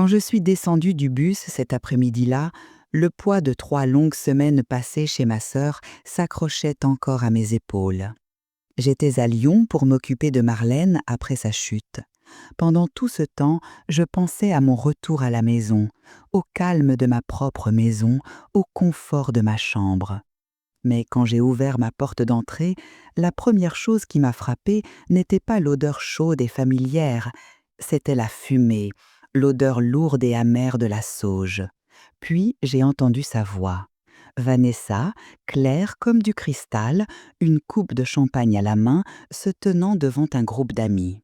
Quand je suis descendue du bus cet après-midi-là, le poids de 3 longues semaines passées chez ma sœur s'accrochait encore à mes épaules. J'étais à Lyon pour m'occuper de Marlène après sa chute. Pendant tout ce temps, je pensais à mon retour à la maison, au calme de ma propre maison, au confort de ma chambre. Mais quand j'ai ouvert ma porte d'entrée, la première chose qui m'a frappée n'était pas l'odeur chaude et familière, c'était la fumée, l'odeur lourde et amère de la sauge. Puis j'ai entendu sa voix. Vanessa, claire comme du cristal, une coupe de champagne à la main, se tenant devant un groupe d'amis.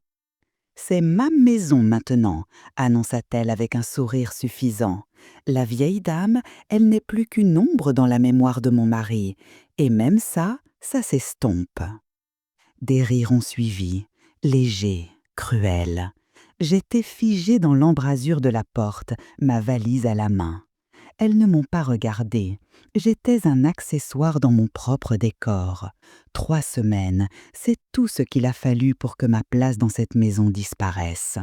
C'est ma maison maintenant, annonça-t-elle avec un sourire suffisant. La vieille dame, elle n'est plus qu'une ombre dans la mémoire de mon mari, et même ça, ça s'estompe. Des rires ont suivi, légers, cruels. J'étais figée dans l'embrasure de la porte, ma valise à la main. Elles ne m'ont pas regardée. J'étais un accessoire dans mon propre décor. 3 semaines, c'est tout ce qu'il a fallu pour que ma place dans cette maison disparaisse.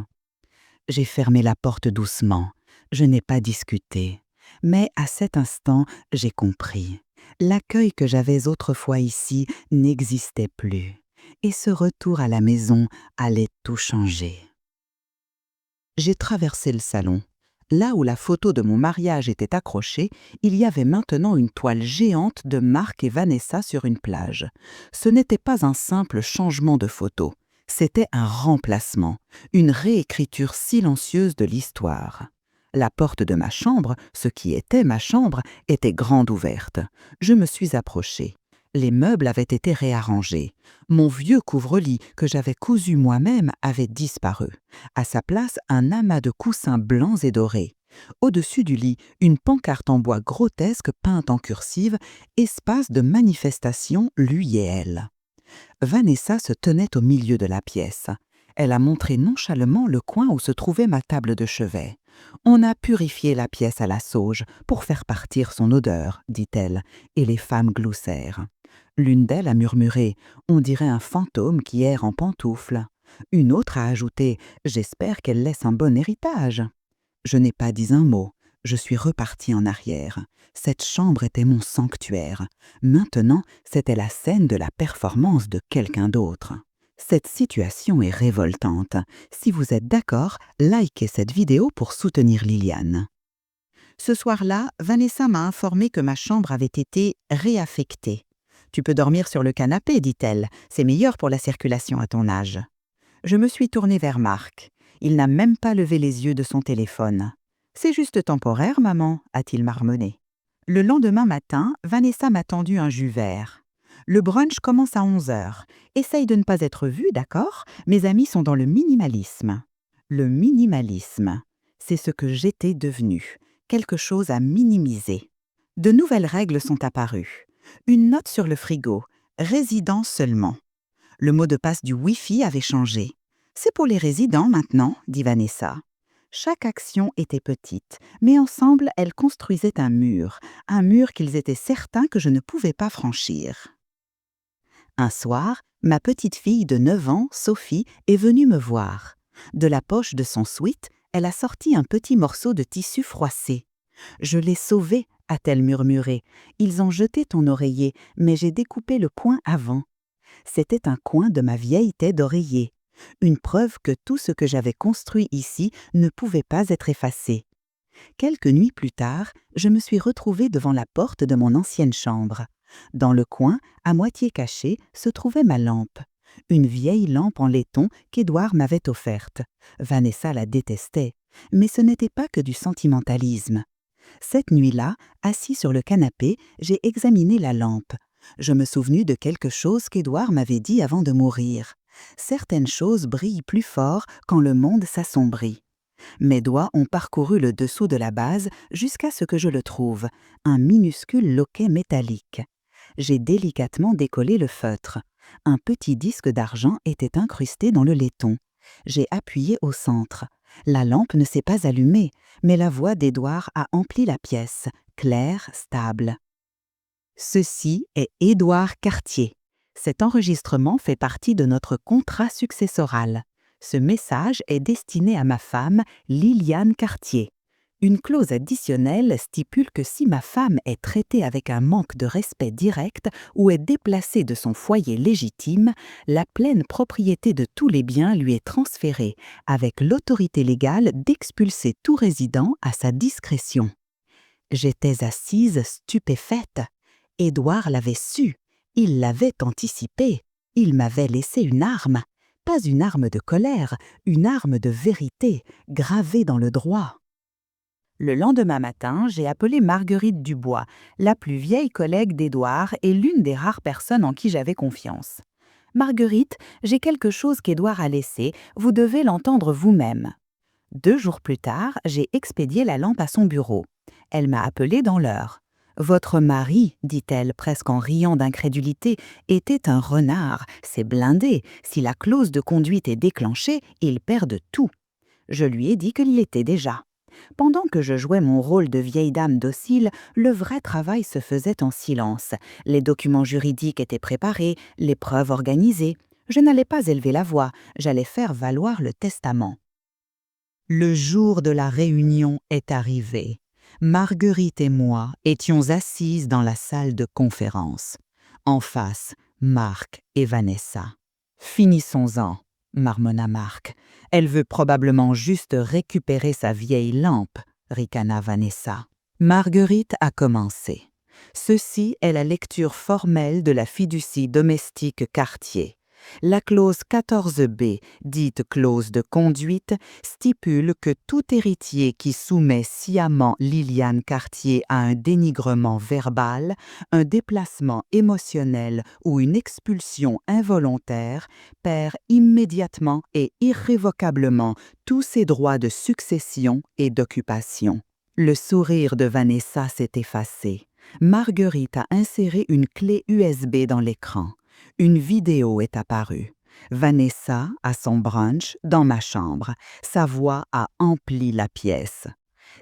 J'ai fermé la porte doucement. Je n'ai pas discuté. Mais à cet instant, j'ai compris. L'accueil que j'avais autrefois ici n'existait plus. Et ce retour à la maison allait tout changer. J'ai traversé le salon. Là où la photo de mon mariage était accrochée, il y avait maintenant une toile géante de Marc et Vanessa sur une plage. Ce n'était pas un simple changement de photo, c'était un remplacement, une réécriture silencieuse de l'histoire. La porte de ma chambre, ce qui était ma chambre, était grande ouverte. Je me suis approchée. Les meubles avaient été réarrangés. Mon vieux couvre-lit que j'avais cousu moi-même avait disparu. À sa place, un amas de coussins blancs et dorés. Au-dessus du lit, une pancarte en bois grotesque peinte en cursive, espace de manifestation lui et elle. Vanessa se tenait au milieu de la pièce. Elle a montré nonchalamment le coin où se trouvait ma table de chevet. On a purifié la pièce à la sauge pour faire partir son odeur, dit-elle, et les femmes gloussèrent. L'une d'elles a murmuré « On dirait un fantôme qui erre en pantoufles ». Une autre a ajouté « J'espère qu'elle laisse un bon héritage ». Je n'ai pas dit un mot. Je suis repartie en arrière. Cette chambre était mon sanctuaire. Maintenant, c'était la scène de la performance de quelqu'un d'autre. Cette situation est révoltante. Si vous êtes d'accord, likez cette vidéo pour soutenir Liliane. Ce soir-là, Vanessa m'a informé que ma chambre avait été réaffectée. « Tu peux dormir sur le canapé, dit-elle. C'est meilleur pour la circulation à ton âge. » Je me suis tournée vers Marc. Il n'a même pas levé les yeux de son téléphone. « C'est juste temporaire, maman, » a-t-il marmonné. Le lendemain matin, Vanessa m'a tendu un jus vert. Le brunch commence à 11h. Essaye de ne pas être vue, d'accord? Mes amis sont dans le minimalisme. Le minimalisme, c'est ce que j'étais devenue, quelque chose à minimiser. De nouvelles règles sont apparues. Une note sur le frigo, résidents seulement. Le mot de passe du Wi-Fi avait changé. C'est pour les résidents maintenant, dit Vanessa. Chaque action était petite, mais ensemble, elles construisaient un mur qu'ils étaient certains que je ne pouvais pas franchir. Un soir, ma petite fille de 9 ans, Sophie, est venue me voir. De la poche de son sweat, elle a sorti un petit morceau de tissu froissé. « Je l'ai sauvé », a-t-elle murmuré. « Ils ont jeté ton oreiller, mais j'ai découpé le coin avant. » C'était un coin de ma vieille tête d'oreiller. Une preuve que tout ce que j'avais construit ici ne pouvait pas être effacé. Quelques nuits plus tard, je me suis retrouvée devant la porte de mon ancienne chambre. Dans le coin, à moitié cachée, se trouvait ma lampe. Une vieille lampe en laiton qu'Édouard m'avait offerte. Vanessa la détestait, mais ce n'était pas que du sentimentalisme. Cette nuit-là, assis sur le canapé, j'ai examiné la lampe. Je me souvenus de quelque chose qu'Édouard m'avait dit avant de mourir. Certaines choses brillent plus fort quand le monde s'assombrit. Mes doigts ont parcouru le dessous de la base jusqu'à ce que je le trouve, un minuscule loquet métallique. J'ai délicatement décollé le feutre. Un petit disque d'argent était incrusté dans le laiton. J'ai appuyé au centre. La lampe ne s'est pas allumée, mais la voix d'Édouard a empli la pièce, claire, stable. Ceci est Édouard Cartier. Cet enregistrement fait partie de notre contrat successoral. Ce message est destiné à ma femme, Liliane Cartier. Une clause additionnelle stipule que si ma femme est traitée avec un manque de respect direct ou est déplacée de son foyer légitime, la pleine propriété de tous les biens lui est transférée, avec l'autorité légale d'expulser tout résident à sa discrétion. J'étais assise stupéfaite. Édouard l'avait su, il l'avait anticipé, il m'avait laissé une arme, pas une arme de colère, une arme de vérité, gravée dans le droit. Le lendemain matin, j'ai appelé Marguerite Dubois, la plus vieille collègue d'Édouard et l'une des rares personnes en qui j'avais confiance. « Marguerite, j'ai quelque chose qu'Édouard a laissé, vous devez l'entendre vous-même. » 2 jours plus tard, j'ai expédié la lampe à son bureau. Elle m'a appelée dans l'heure. « Votre mari, dit-elle presque en riant d'incrédulité, était un renard, c'est blindé. Si la clause de conduite est déclenchée, il perd de tout. » Je lui ai dit qu'il l'était déjà. Pendant que je jouais mon rôle de vieille dame docile, le vrai travail se faisait en silence. Les documents juridiques étaient préparés, les preuves organisées. Je n'allais pas élever la voix, j'allais faire valoir le testament. Le jour de la réunion est arrivé. Marguerite et moi étions assises dans la salle de conférence. En face, Marc et Vanessa. « Finissons-en », marmonna Marc. « Elle veut probablement juste récupérer sa vieille lampe », ricana Vanessa. Marguerite a commencé. « Ceci est la lecture formelle de la fiducie domestique Cartier. La clause 14b, dite clause de conduite, stipule que tout héritier qui soumet sciemment Liliane Cartier à un dénigrement verbal, un déplacement émotionnel ou une expulsion involontaire perd immédiatement et irrévocablement tous ses droits de succession et d'occupation. » Le sourire de Vanessa s'est effacé. Marguerite a inséré une clé USB dans l'écran. Une vidéo est apparue. Vanessa, à son brunch, dans ma chambre. Sa voix a empli la pièce.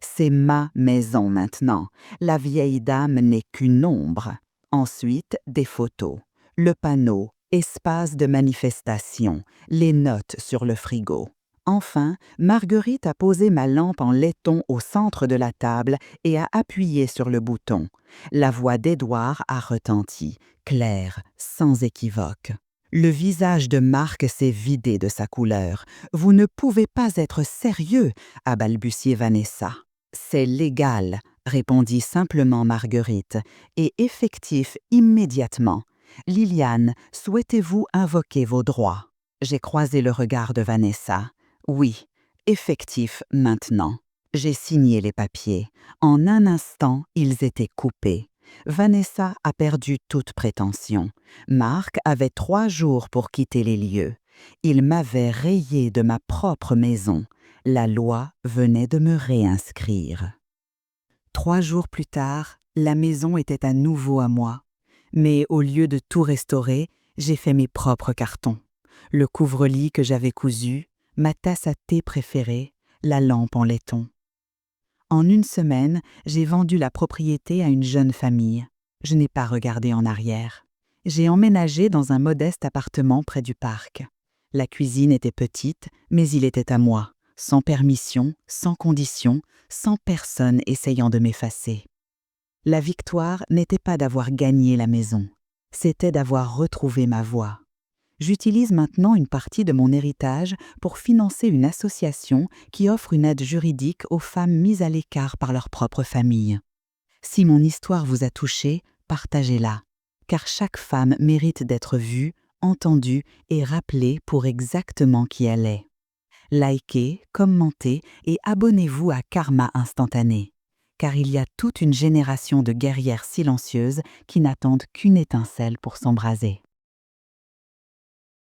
C'est ma maison maintenant. La vieille dame n'est qu'une ombre. Ensuite, des photos. Le panneau, espace de manifestation. Les notes sur le frigo. Enfin, Marguerite a posé ma lampe en laiton au centre de la table et a appuyé sur le bouton. La voix d'Édouard a retenti, claire, sans équivoque. Le visage de Marc s'est vidé de sa couleur. « Vous ne pouvez pas être sérieux » a balbutié Vanessa. « C'est légal » répondit simplement Marguerite, « et effectif immédiatement. Liliane, souhaitez-vous invoquer vos droits ?» J'ai croisé le regard de Vanessa. Oui, effectif maintenant. J'ai signé les papiers. En un instant, ils étaient coupés. Vanessa a perdu toute prétention. Marc avait 3 jours pour quitter les lieux. Il m'avait rayé de ma propre maison. La loi venait de me réinscrire. 3 jours plus tard, la maison était à nouveau à moi. Mais au lieu de tout restaurer, j'ai fait mes propres cartons. Le couvre-lit que j'avais cousu, ma tasse à thé préférée, la lampe en laiton. En 1 semaine, j'ai vendu la propriété à une jeune famille. Je n'ai pas regardé en arrière. J'ai emménagé dans un modeste appartement près du parc. La cuisine était petite, mais il était à moi, sans permission, sans condition, sans personne essayant de m'effacer. La victoire n'était pas d'avoir gagné la maison, c'était d'avoir retrouvé ma voie. J'utilise maintenant une partie de mon héritage pour financer une association qui offre une aide juridique aux femmes mises à l'écart par leur propre famille. Si mon histoire vous a touché, partagez-la, car chaque femme mérite d'être vue, entendue et rappelée pour exactement qui elle est. Likez, commentez et abonnez-vous à Karma Instantané, car il y a toute une génération de guerrières silencieuses qui n'attendent qu'une étincelle pour s'embraser.